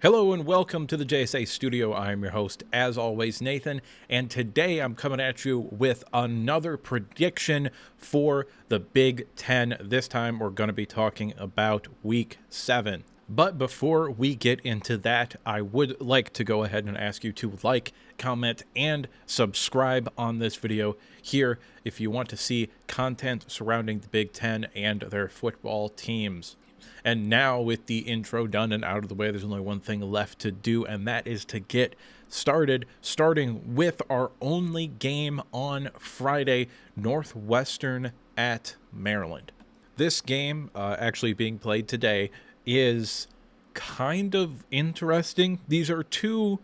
Hello and welcome to the JSA studio. I'm your host, as always, Nathan, and today I'm coming at you with another prediction for the Big Ten. This time we're going to be talking about Week 7. But before we get into that, I would like to go ahead and ask you to like, comment, and subscribe on this video here if you want to see content surrounding the Big Ten and their football teams. And now with the intro done and out of the way, there's only one thing left to do, and that is to get started, starting with our only game on Friday, Northwestern at Maryland. This game, actually being played today, is kind of interesting. These are two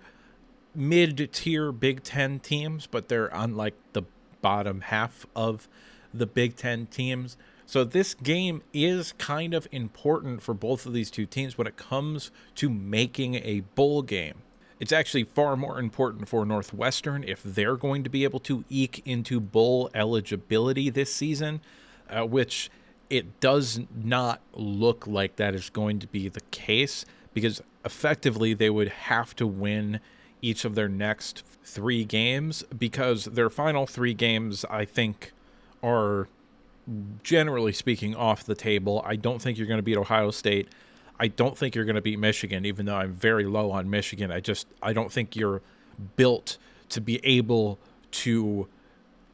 mid-tier Big Ten teams, but they're on like the bottom half of the Big Ten teams. So this game is kind of important for both of these two teams when it comes to making a bowl game. It's actually far more important for Northwestern if they're going to be able to eke into bowl eligibility this season, which it does not look like that is going to be the case, because effectively they would have to win each of their next 3 games, because their final 3 games, I think, are generally speaking off the table. I don't think you're going to beat Ohio State. I don't think you're going to beat Michigan, even though I'm very low on Michigan. I don't think you're built to be able to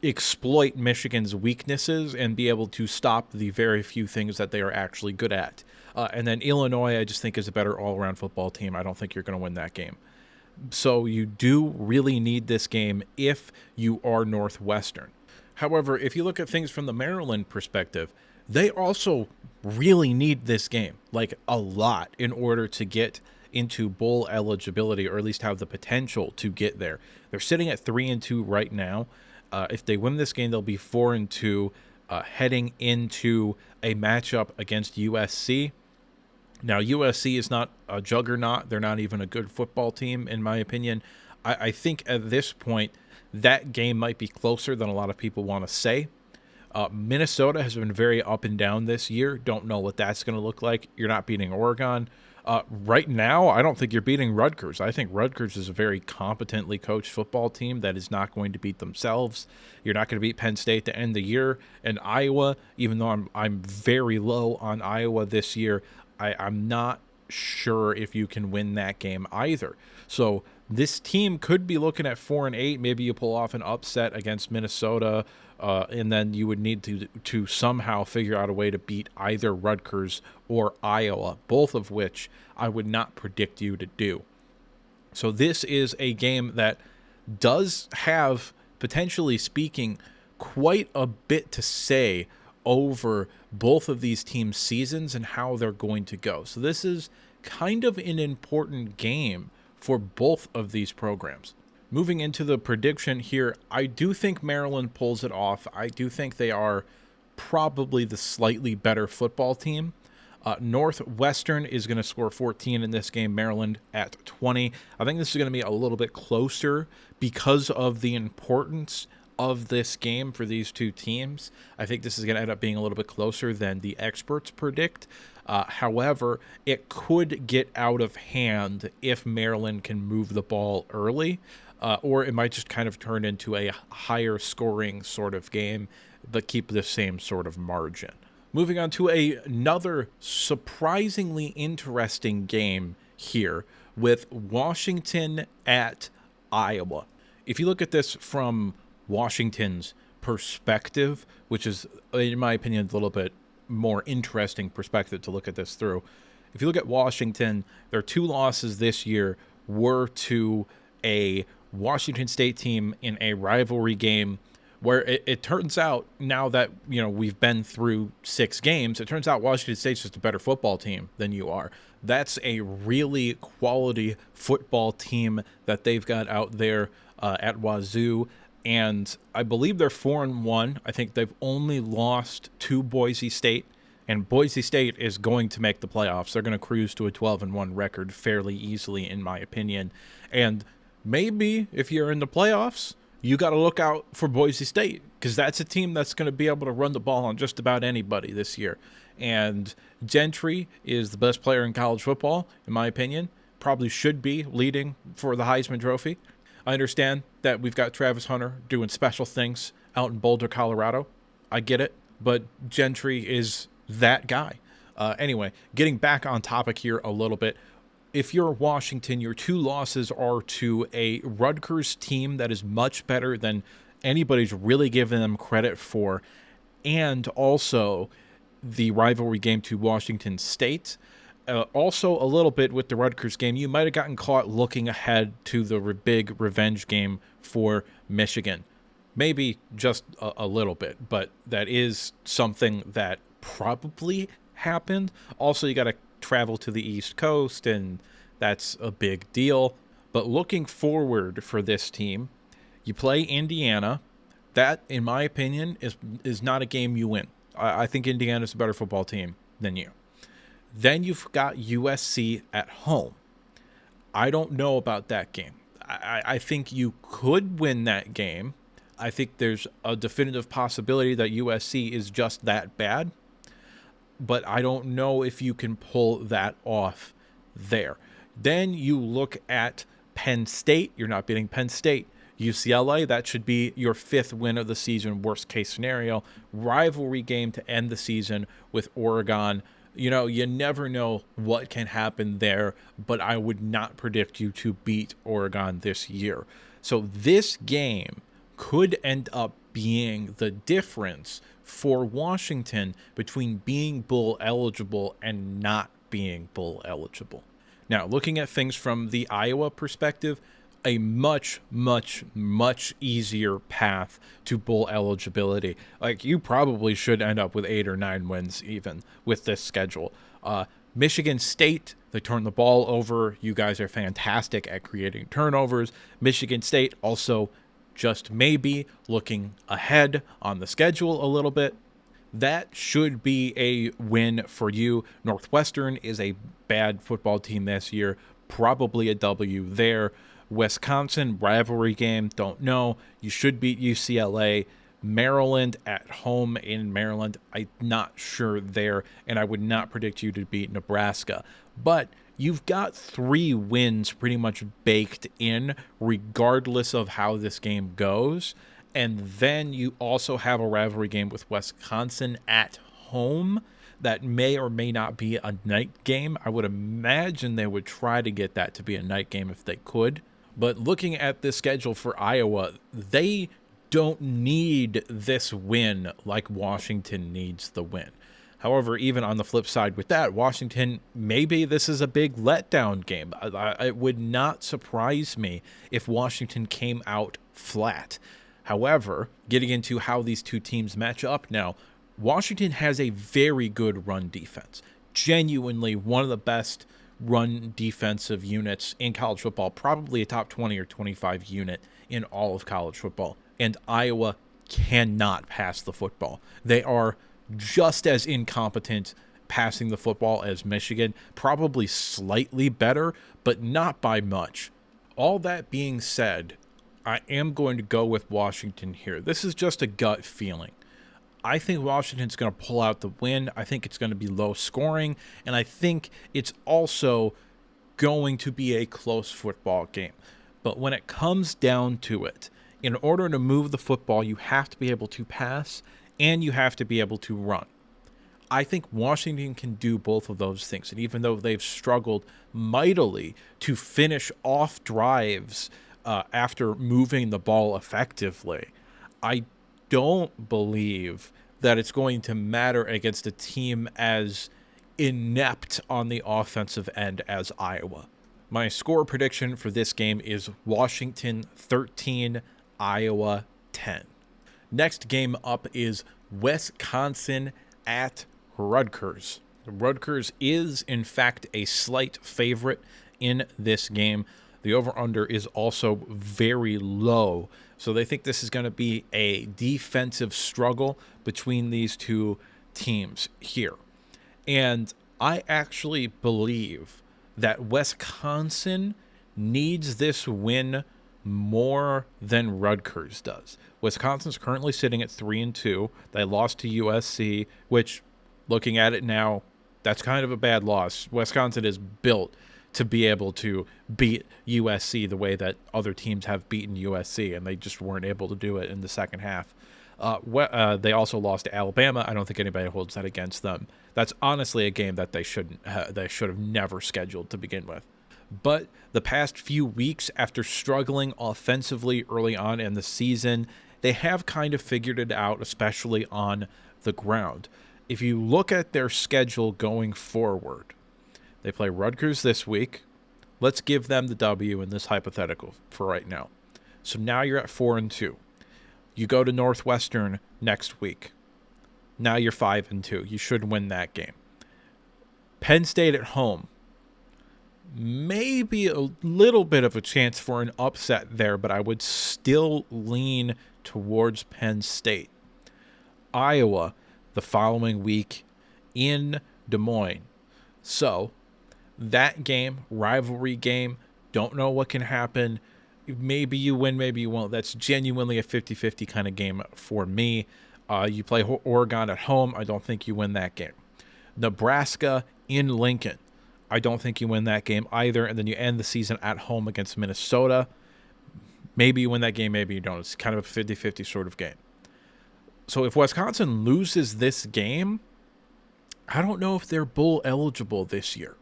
exploit Michigan's weaknesses and be able to stop the very few things that they are actually good at. And then Illinois, I just think, is a better all-around football team. I don't think you're going to win that game. So you do really need this game if you are Northwestern. However, if you look at things from the Maryland perspective, they also really need this game, like a lot, in order to get into bowl eligibility, or at least have the potential to get there. They're sitting at 3-2 right now. If they win this game, they'll be 4-2, heading into a matchup against USC. Now, USC is not a juggernaut. They're not even a good football team, in my opinion. I think at this point, that game might be closer than a lot of people want to say. Minnesota has been very up and down this year. Don't know what that's going to look like. You're not beating Oregon. Right now, I don't think you're beating Rutgers. I think Rutgers is a very competently coached football team that is not going to beat themselves. You're not going to beat Penn State to end the year. And Iowa, even though I'm very low on Iowa this year, I'm not sure if you can win that game either. So this team could be looking at 4-8. Maybe you pull off an upset against Minnesota, and then you would need to somehow figure out a way to beat either Rutgers or Iowa, both of which I would not predict you to do. So this is a game that does have, potentially speaking, quite a bit to say over both of these teams' seasons and how they're going to go. So this is kind of an important game for both of these programs. Moving into the prediction here, I do think Maryland pulls it off. I do think they are probably the slightly better football team. Northwestern is going to score 14 in this game, Maryland at 20. I think this is going to be a little bit closer because of the importance of this game for these two teams. I think this is going to end up being a little bit closer than the experts predict. However, it could get out of hand if Maryland can move the ball early, or it might just kind of turn into a higher scoring sort of game, but keep the same sort of margin. Moving on to another surprisingly interesting game here with Washington at Iowa. If you look at this from Washington's perspective, which is, in my opinion, a little bit more interesting perspective to look at this through. If you look at Washington, their 2 losses this year were to a Washington State team in a rivalry game where it turns out, now that we've been through 6 games, it turns out Washington State's just a better football team than you are. That's a really quality football team that they've got out there at Wazoo. And I believe they're 4-1. I think they've only lost to Boise State, and Boise State is going to make the playoffs. They're going to cruise to a 12-1 record fairly easily, in my opinion. And maybe if you're in the playoffs, you got to look out for Boise State, because that's a team that's going to be able to run the ball on just about anybody this year. And Gentry is the best player in college football, in my opinion. probably should be leading for the Heisman Trophy. I understand that we've got Travis Hunter doing special things out in Boulder, Colorado. I get it, but Gentry is that guy. Anyway, getting back on topic here a little bit. If you're Washington, your 2 losses are to a Rutgers team that is much better than anybody's really given them credit for, and also the rivalry game to Washington State. Also, a little bit with the Rutgers game, you might have gotten caught looking ahead to the big revenge game for Michigan. Maybe just a little bit, but that is something that probably happened. Also, you got to travel to the East Coast, and that's a big deal. But looking forward for this team, you play Indiana. That, in my opinion, is not a game you win. I think Indiana's a better football team than you. Then you've got USC at home. I don't know about that game. I think you could win that game. I think there's a definitive possibility that USC is just that bad. But I don't know if you can pull that off there. Then you look at Penn State. You're not beating Penn State. UCLA, that should be your 5th win of the season, worst case scenario. Rivalry game to end the season with Oregon. You know, you never know what can happen there, but I would not predict you to beat Oregon this year. So this game could end up being the difference for Washington between being bowl eligible and not being bowl eligible. Now, looking at things from the Iowa perspective, a much, much, much easier path to bowl eligibility. Like, you probably should end up with 8 or 9 wins even with this schedule. Michigan State, they turn the ball over. You guys are fantastic at creating turnovers. Michigan State also just maybe looking ahead on the schedule a little bit. That should be a win for you. Northwestern is a bad football team this year. Probably a W there. Wisconsin, rivalry game, don't know. You should beat UCLA. Maryland at home in Maryland, I'm not sure there, and I would not predict you to beat Nebraska. But you've got 3 wins pretty much baked in, regardless of how this game goes. And then you also have a rivalry game with Wisconsin at home that may or may not be a night game. I would imagine they would try to get that to be a night game if they could. But looking at the schedule for Iowa, they don't need this win like Washington needs the win. However, even on the flip side with that, Washington, maybe this is a big letdown game. It would not surprise me if Washington came out flat. However, getting into how these two teams match up now, Washington has a very good run defense. Genuinely one of the best run defensive units in college football, probably a top 20 or 25 unit in all of college football. And Iowa cannot pass the football. They are just as incompetent passing the football as Michigan, probably slightly better, but not by much. All that being said, I am going to go with Washington here. This is just a gut feeling. I think Washington's going to pull out the win. I think it's going to be low scoring, and I think it's also going to be a close football game. But when it comes down to it, in order to move the football, you have to be able to pass and you have to be able to run. I think Washington can do both of those things. And even though they've struggled mightily to finish off drives after moving the ball effectively, I don't believe that it's going to matter against a team as inept on the offensive end as Iowa. My score prediction for this game is Washington 13, Iowa 10. Next game up is Wisconsin at Rutgers. Rutgers is, in fact, a slight favorite in this game. The over-under is also very low, so they think this is going to be a defensive struggle between these two teams here. And I actually believe that Wisconsin needs this win more than Rutgers does. Wisconsin's currently sitting at 3-2. They lost to USC, which, looking at it now, that's kind of a bad loss. Wisconsin is built to be able to beat USC the way that other teams have beaten USC, and they just weren't able to do it in the second half. They also lost to Alabama. I don't think anybody holds that against them. That's honestly a game that they should have never scheduled to begin with. But the past few weeks, after struggling offensively early on in the season, they have kind of figured it out, especially on the ground. If you look at their schedule going forward, they play Rutgers this week. Let's give them the W in this hypothetical for right now. So now you're at 4-2. You go to Northwestern next week. Now you're 5-2. You should win that game. Penn State at home. Maybe a little bit of a chance for an upset there, but I would still lean towards Penn State. Iowa the following week in Des Moines. So that game, rivalry game, don't know what can happen. Maybe you win, maybe you won't. That's genuinely a 50-50 kind of game for me. You play Oregon at home. I don't think you win that game. Nebraska in Lincoln. I don't think you win that game either. And then you end the season at home against Minnesota. Maybe you win that game, maybe you don't. It's kind of a 50-50 sort of game. So if Wisconsin loses this game, I don't know if they're bowl eligible this year.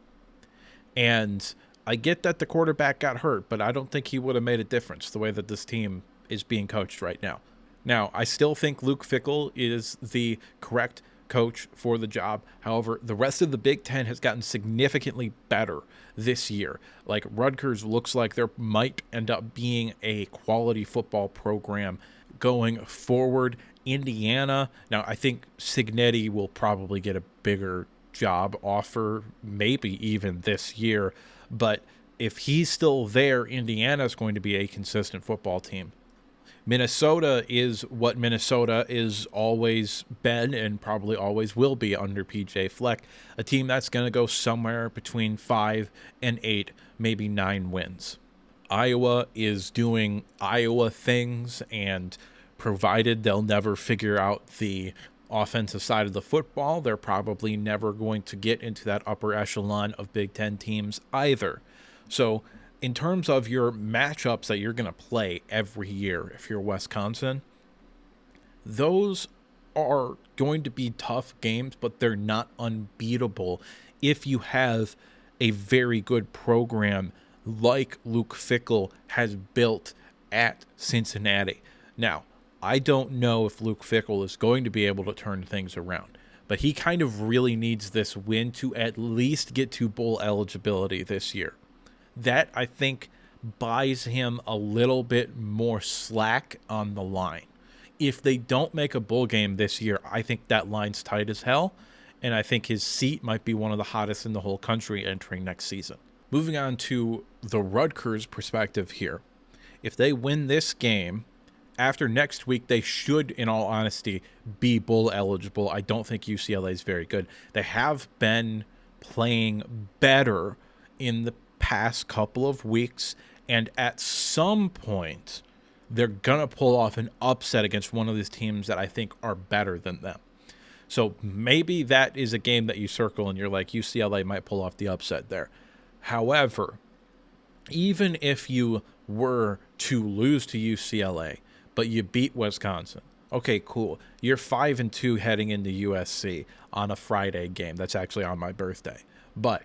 And I get that the quarterback got hurt, but I don't think he would have made a difference the way that this team is being coached right now. Now, I still think Luke Fickell is the correct coach for the job. However, the rest of the Big Ten has gotten significantly better this year. Like Rutgers looks like there might end up being a quality football program going forward. Indiana, now I think Cignetti will probably get a bigger job offer, maybe even this year. But if he's still there, Indiana is going to be a consistent football team. Minnesota is what Minnesota is always been and probably always will be under PJ Fleck, a team that's going to go somewhere between 5 and 8, maybe 9 wins. Iowa is doing Iowa things, and provided they'll never figure out the offensive side of the football, they're probably never going to get into that upper echelon of Big Ten teams either. So in terms of your matchups that you're going to play every year, if you're Wisconsin, those are going to be tough games, but they're not unbeatable if you have a very good program like Luke Fickell has built at Cincinnati. Now, I don't know if Luke Fickell is going to be able to turn things around, but he kind of really needs this win to at least get to bowl eligibility this year. That, I think, buys him a little bit more slack on the line. If they don't make a bowl game this year, I think that line's tight as hell, and I think his seat might be one of the hottest in the whole country entering next season. Moving on to the Rutgers perspective here. If they win this game, after next week, they should, in all honesty, be bowl eligible. I don't think UCLA is very good. They have been playing better in the past couple of weeks, and at some point, they're going to pull off an upset against one of these teams that I think are better than them. So maybe that is a game that you circle and you're like, UCLA might pull off the upset there. However, even if you were to lose to UCLA, but you beat Wisconsin, okay, cool. You're 5-2 heading into USC on a Friday game. That's actually on my birthday. But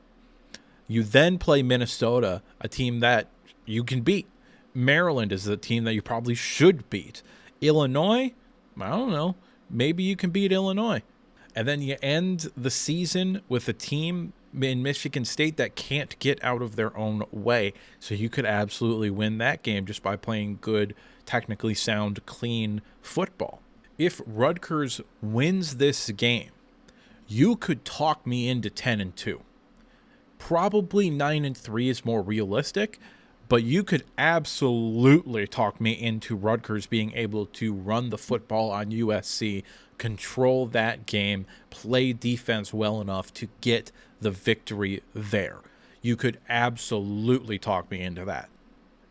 you then play Minnesota, a team that you can beat. Maryland is a team that you probably should beat. Illinois, I don't know. Maybe you can beat Illinois. And then you end the season with a team in Michigan State that can't get out of their own way. So you could absolutely win that game just by playing good, technically sound, clean football. If Rutgers wins this game, you could talk me into 10-2. Probably 9-3 is more realistic, but you could absolutely talk me into Rutgers being able to run the football on USC, control that game, play defense well enough to get the victory there. You could absolutely talk me into that.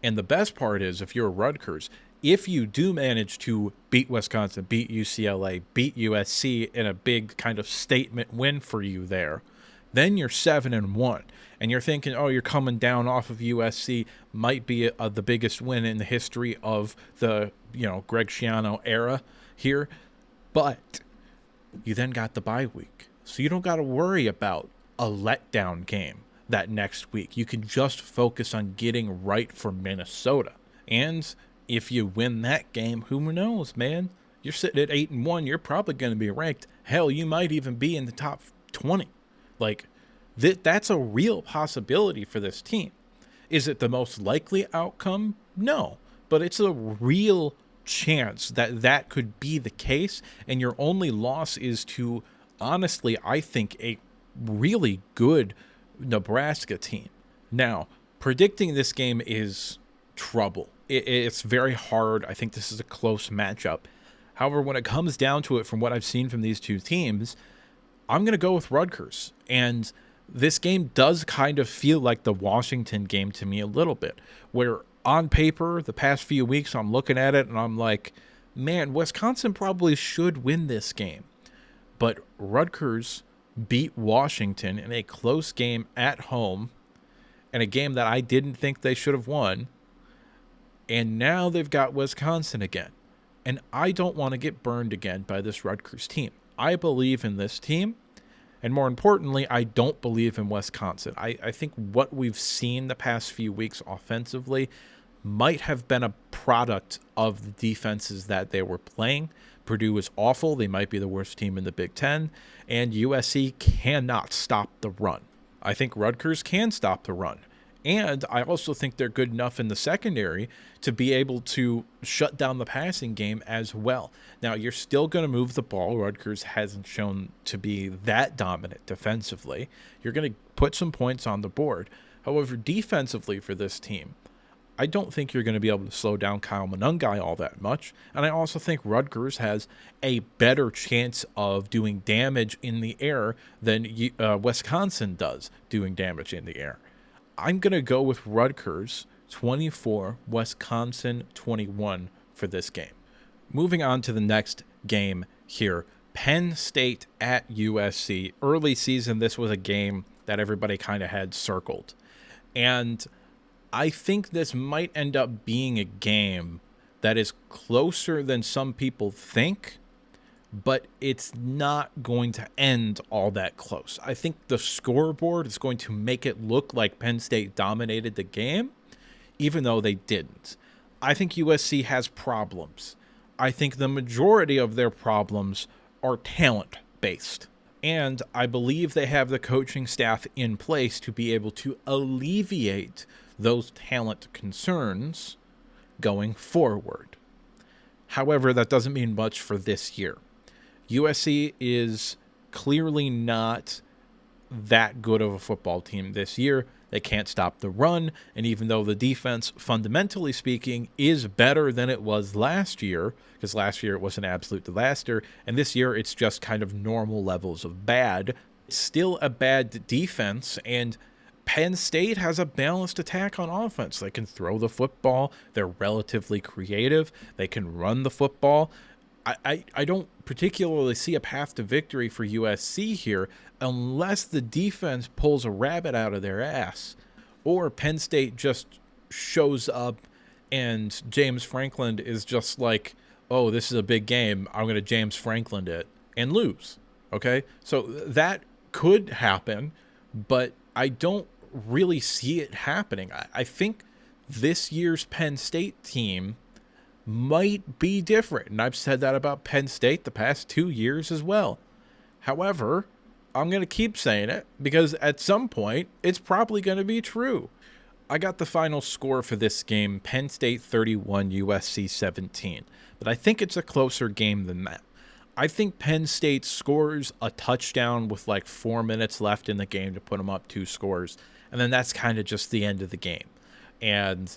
And the best part is, if you're Rutgers, if you do manage to beat Wisconsin, beat UCLA, beat USC in a big kind of statement win for you there, then you're 7-1, and you're thinking, oh, you're coming down off of USC, might be the biggest win in the history of the Greg Schiano era here, but you then got the bye week, so you don't got to worry about a letdown game that next week. You can just focus on getting right for Minnesota, and if you win that game, who knows, man? You're sitting at 8-1. You're probably going to be ranked. Hell, you might even be in the top 20. Like, that's a real possibility for this team. Is it the most likely outcome? No. But it's a real chance that that could be the case, and your only loss is to, honestly, I think, a really good Nebraska team. Now, predicting this game is trouble. It's very hard. I think this is a close matchup. However, when it comes down to it, from what I've seen from these two teams, I'm going to go with Rutgers. And this game does kind of feel like the Washington game to me a little bit, where on paper, the past few weeks, I'm looking at it and I'm like, man, Wisconsin probably should win this game. But Rutgers beat Washington in a close game at home, and a game that I didn't think they should have won. And now they've got Wisconsin again. And I don't want to get burned again by this Rutgers team. I believe in this team. And more importantly, I don't believe in Wisconsin. I think what we've seen the past few weeks offensively might have been a product of the defenses that they were playing. Purdue is awful. They might be the worst team in the Big Ten. And USC cannot stop the run. I think Rutgers can stop the run. And I also think they're good enough in the secondary to be able to shut down the passing game as well. Now, you're still going to move the ball. Rutgers hasn't shown to be that dominant defensively. You're going to put some points on the board. However, defensively for this team, I don't think you're going to be able to slow down Kyle Monangai all that much. And I also think Rutgers has a better chance of doing damage in the air than Wisconsin does doing damage in the air. I'm going to go with Rutgers 24, Wisconsin 21 for this game. Moving on to the next game here, Penn State at USC. Early season, this was a game that everybody kind of had circled. And I think this might end up being a game that is closer than some people think, but it's not going to end all that close. I think the scoreboard is going to make it look like Penn State dominated the game, even though they didn't. I think USC has problems. I think the majority of their problems are talent-based. And I believe they have the coaching staff in place to be able to alleviate those talent concerns going forward. However, that doesn't mean much for this year. USC is clearly not that good of a football team this year. They can't stop the run, and even though the defense, fundamentally speaking, is better than it was last year, because last year it was an absolute disaster, and this year it's just kind of normal levels of bad, it's still a bad defense, and Penn State has a balanced attack on offense. They can throw the football, they're relatively creative, they can run the football. I don't particularly see a path to victory for USC here unless the defense pulls a rabbit out of their ass or Penn State just shows up and James Franklin is just like, oh, this is a big game, I'm going to James Franklin it and lose. Okay? So that could happen, but I don't really see it happening. I think this year's Penn State team might be different. And I've said that about Penn State the past 2 years as well. However, I'm going to keep saying it because at some point it's probably going to be true. I got the final score for this game, Penn State 31, USC 17. But I think it's a closer game than that. I think Penn State scores a touchdown with like 4 minutes left in the game to put them up 2 scores. And then that's kind of just the end of the game. And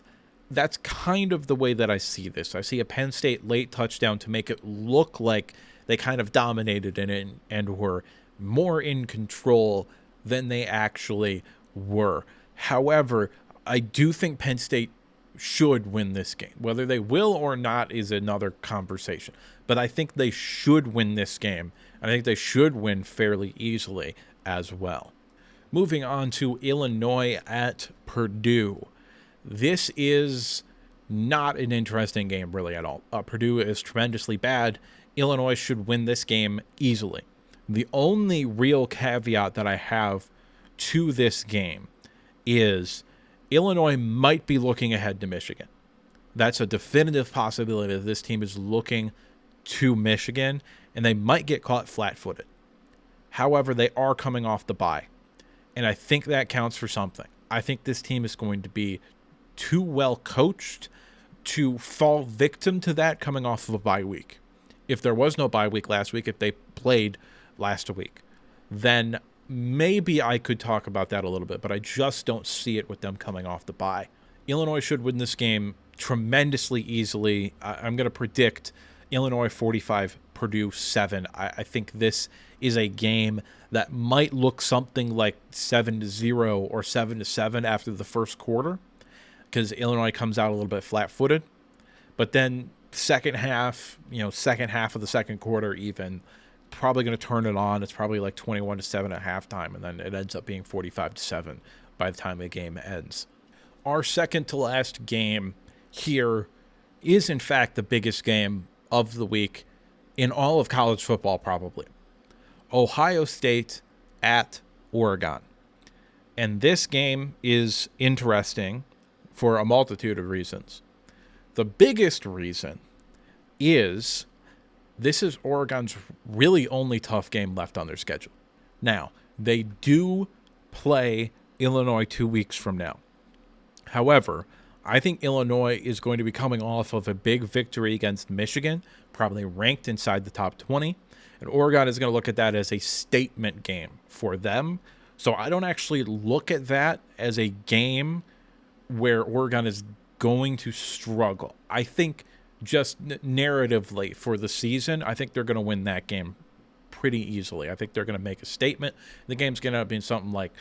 that's kind of the way that I see this. I see a Penn State late touchdown to make it look like they kind of dominated in it and were more in control than they actually were. However, I do think Penn State should win this game. Whether they will or not is another conversation. But I think they should win this game. I think they should win fairly easily as well. Moving on to Illinois at Purdue. This is not an interesting game really at all. Purdue is tremendously bad. Illinois should win this game easily. The only real caveat that I have to this game is Illinois might be looking ahead to Michigan. That's a definitive possibility that this team is looking to Michigan, and they might get caught flat-footed. However, they are coming off the bye, and I think that counts for something. I think this team is going to be too well coached to fall victim to that coming off of a bye week. If there was no bye week last week, if they played last week, then maybe I could talk about that a little bit, but I just don't see it with them coming off the bye. Illinois should win this game tremendously easily. I'm going to predict Illinois 45, Purdue 7. I think this is a game that might look something like 7-0 or 7-7 after the first quarter, because Illinois comes out a little bit flat-footed. But then second half of the second quarter even, probably going to turn it on. It's probably like 21-7 at halftime, and then it ends up being 45-7 by the time the game ends. Our second to last game here is, in fact, the biggest game of the week in all of college football, probably. Ohio State at Oregon. And this game is interesting for a multitude of reasons. The biggest reason is this is Oregon's really only tough game left on their schedule. Now, they do play Illinois 2 weeks from now. However, I think Illinois is going to be coming off of a big victory against Michigan, probably ranked inside the top 20. And Oregon is going to look at that as a statement game for them. So I don't actually look at that as a game where Oregon is going to struggle. I think just narratively for the season, I think they're going to win that game pretty easily. I think they're going to make a statement. The game's going to end up being something like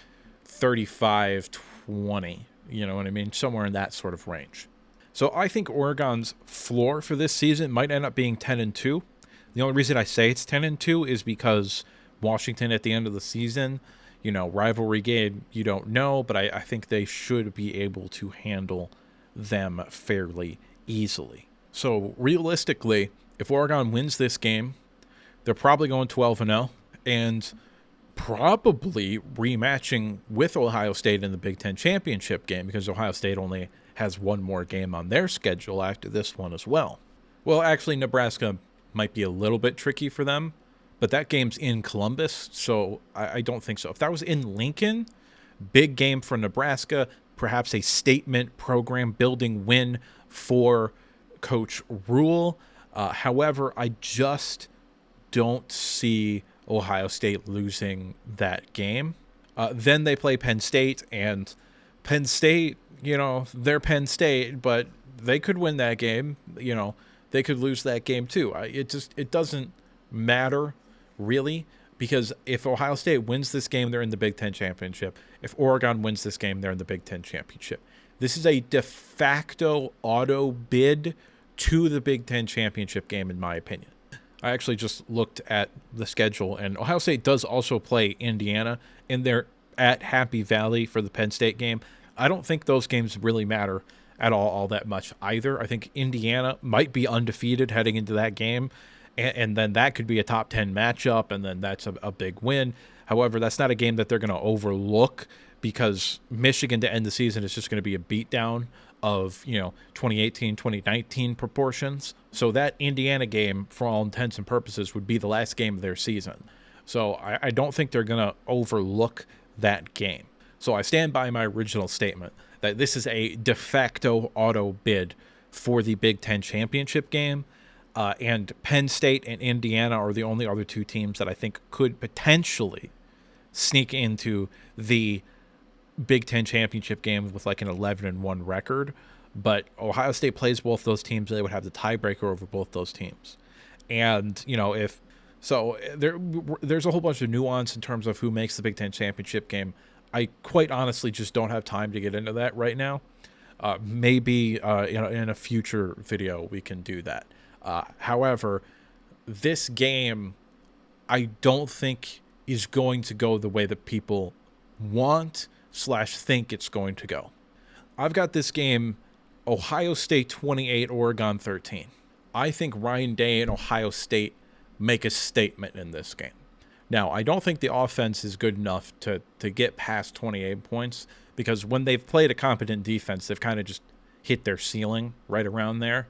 35-20. You know what I mean? Somewhere in that sort of range. So I think Oregon's floor for this season might end up being 10-2. The only reason I say it's 10-2 is because Washington at the end of the season, rivalry game, you don't know, but I think they should be able to handle them fairly easily. So realistically, if Oregon wins this game, they're probably going 12-0 and probably rematching with Ohio State in the Big Ten championship game, because Ohio State only has one more game on their schedule after this one as well. Well, actually, Nebraska might be a little bit tricky for them, but that game's in Columbus, so I don't think so. If that was in Lincoln, big game for Nebraska, perhaps a statement program building win for Coach Rule. However, I just don't see Ohio State losing that game. Then they play Penn State, and Penn State, they're Penn State, but they could win that game. They could lose that game too. It doesn't matter really, because if Ohio State wins this game, they're in the Big Ten championship. If Oregon wins this game, they're in the Big Ten championship. This is a de facto auto bid to the Big Ten championship game, in my opinion. I actually just looked at the schedule, and Ohio State does also play Indiana, and they're at Happy Valley for the Penn State game. I don't think those games really matter at all that much either. I think Indiana might be undefeated heading into that game, and then that could be a top 10 matchup, and then that's a big win. However, that's not a game that they're going to overlook, because Michigan to end the season is just going to be a beatdown of 2018, 2019 proportions. So that Indiana game, for all intents and purposes, would be the last game of their season. So I don't think they're going to overlook that game. So I stand by my original statement that this is a de facto auto bid for the Big Ten championship game. And Penn State and Indiana are the only other two teams that I think could potentially sneak into the Big Ten championship game with like an 11-1 record. But Ohio State plays both those teams, they would have the tiebreaker over both those teams. And, there's a whole bunch of nuance in terms of who makes the Big Ten championship game. I quite honestly just don't have time to get into that right now. Maybe in a future video we can do that. However, this game I don't think is going to go the way that people want/think it's going to go. I've got this game, Ohio State 28, Oregon 13. I think Ryan Day and Ohio State make a statement in this game. Now, I don't think the offense is good enough to get past 28 points, because when they've played a competent defense, they've kind of just hit their ceiling right around there,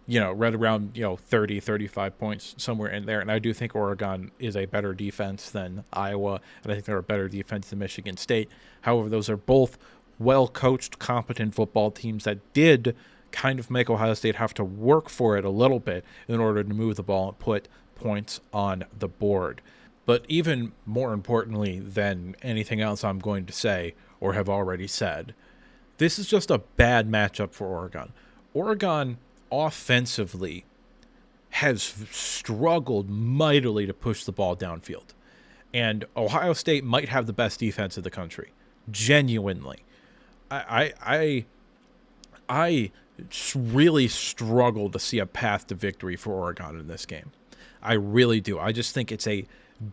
right around, 30, 35 points, somewhere in there. And I do think Oregon is a better defense than Iowa, and I think they're a better defense than Michigan State. However, those are both well-coached, competent football teams that did kind of make Ohio State have to work for it a little bit in order to move the ball and put points on the board. But even more importantly than anything else I'm going to say or have already said, this is just a bad matchup for Oregon. Oregon offensively has struggled mightily to push the ball downfield. And Ohio State might have the best defense of the country. Genuinely. I really struggle to see a path to victory for Oregon in this game. I really do. I just think it's a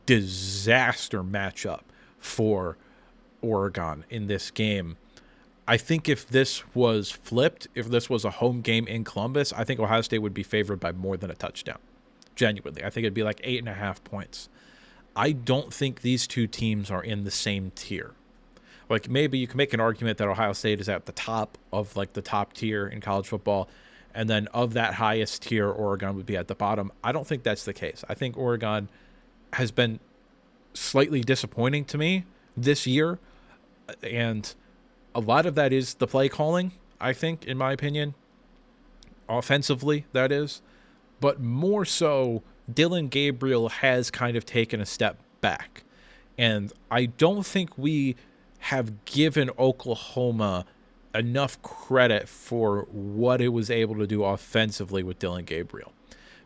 disaster matchup for Oregon in this game. I think if this was flipped, if this was a home game in Columbus, I think Ohio State would be favored by more than a touchdown. Genuinely. I think it'd be like 8.5 points. I don't think these two teams are in the same tier. Like, maybe you can make an argument that Ohio State is at the top of, like, the top tier in college football, and then of that highest tier, Oregon would be at the bottom. I don't think that's the case. I think Oregon has been slightly disappointing to me this year, and a lot of that is the play calling, I think, in my opinion. Offensively, that is. But more so, Dillon Gabriel has kind of taken a step back. And I don't think we have given Oklahoma enough credit for what it was able to do offensively with Dillon Gabriel.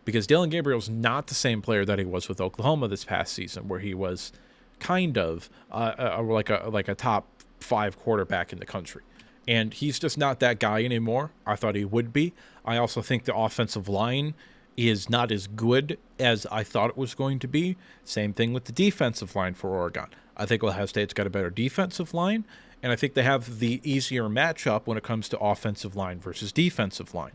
Because Dillon Gabriel's not the same player that he was with Oklahoma this past season, where he was kind of like a top 5 quarterback in the country. And he's just not that guy anymore. I thought he would be. I also think the offensive line is not as good as I thought it was going to be. Same thing with the defensive line for Oregon. I think Ohio State's got a better defensive line, and I think they have the easier matchup when it comes to offensive line versus defensive line.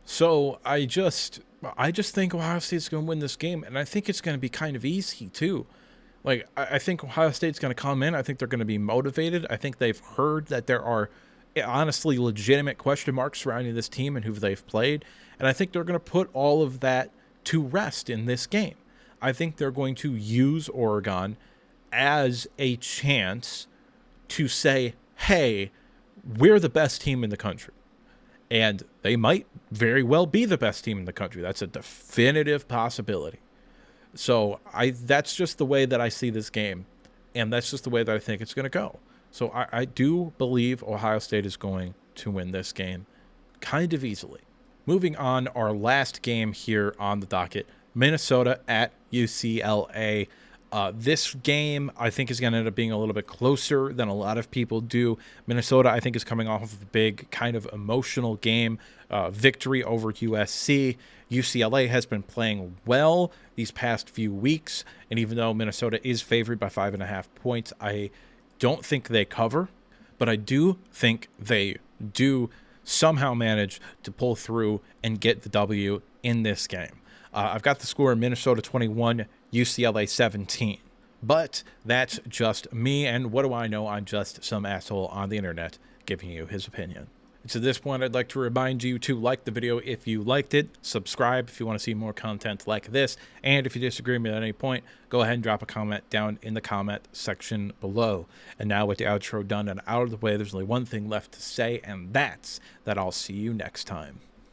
So I just think Ohio State's going to win this game, and I think it's going to be kind of easy too. Like, I think Ohio State's going to come in. I think they're going to be motivated. I think they've heard that there are honestly legitimate question marks surrounding this team and who they've played, and I think they're going to put all of that to rest in this game. I think they're going to use Oregon as a chance to say, hey, we're the best team in the country. And they might very well be the best team in the country. That's a definitive possibility. So that's just the way that I see this game, and that's just the way that I think it's going to go. So I do believe Ohio State is going to win this game kind of easily. Moving on, our last game here on the docket, Minnesota at UCLA. This game, I think, is going to end up being a little bit closer than a lot of people do. Minnesota, I think, is coming off of a big kind of emotional game victory over USC. UCLA has been playing well these past few weeks, and even though Minnesota is favored by 5.5 points, I don't think they cover, but I do think they do somehow manage to pull through and get the W in this game. I've got the score: Minnesota 21, UCLA 17. But that's just me, and what do I know? I'm just some asshole on the internet giving you his opinion. To this point, I'd like to remind you to like the video if you liked it, subscribe if you want to see more content like this, and if you disagree with me at any point, go ahead and drop a comment down in the comment section below. And now with the outro done and out of the way, there's only one thing left to say, and that's that I'll see you next time.